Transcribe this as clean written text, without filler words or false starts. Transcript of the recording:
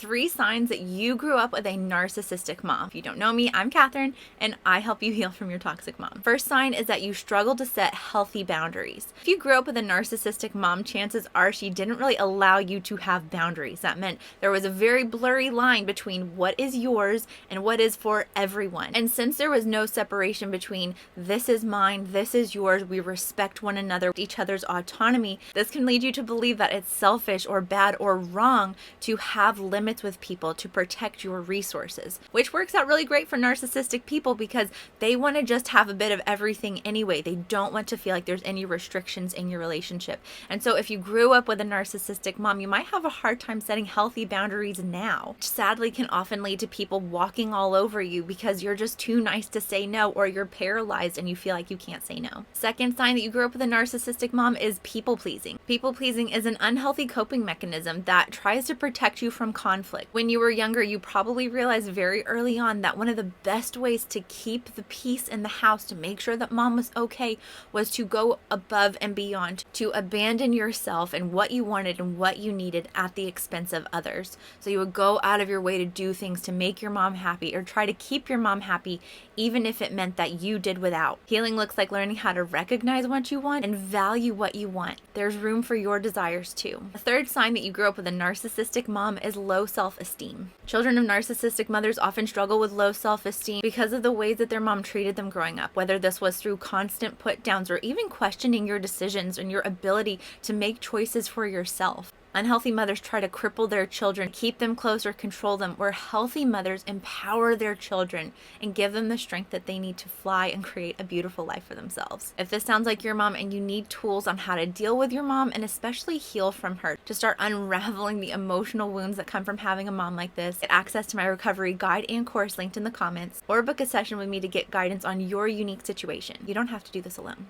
3 signs that you grew up with a narcissistic mom. If you don't know me, I'm Catherine, and I help you heal from your toxic mom. First sign is that you struggle to set healthy boundaries. If you grew up with a narcissistic mom, chances are she didn't really allow you to have boundaries. That meant there was a very blurry line between what is yours and what is for everyone. And since there was no separation between this is mine, this is yours, we respect one another, each other's autonomy, this can lead you to believe that it's selfish or bad or wrong to have limits with people to protect your resources, which works out really great for narcissistic people because they want to just have a bit of everything anyway. They don't want to feel like there's any restrictions in your relationship. And so if you grew up with a narcissistic mom, you might have a hard time setting healthy boundaries now, which sadly can often lead to people walking all over you because you're just too nice to say no, or you're paralyzed and you feel like you can't say no. Second sign that you grew up with a narcissistic mom is people pleasing. People pleasing is an unhealthy coping mechanism that tries to protect you from conflict. When you were younger, you probably realized very early on that one of the best ways to keep the peace in the house, to make sure that mom was okay, was to go above and beyond, to abandon yourself and what you wanted and what you needed at the expense of others. So you would go out of your way to do things to make your mom happy or try to keep your mom happy, even if it meant that you did without. Healing looks like learning how to recognize what you want and value what you want. There's room for your desires too. A third sign that you grew up with a narcissistic mom is low self-esteem. Children of narcissistic mothers often struggle with low self-esteem because of the ways that their mom treated them growing up, whether this was through constant put-downs or even questioning your decisions and your ability to make choices for yourself. Unhealthy mothers try to cripple their children, keep them close, or control them, where healthy mothers empower their children and give them the strength that they need to fly and create a beautiful life for themselves. If this sounds like your mom and you need tools on how to deal with your mom and especially heal from her, to start unraveling the emotional wounds that come from having a mom like this, get access to my recovery guide and course linked in the comments, or book a session with me to get guidance on your unique situation. You don't have to do this alone.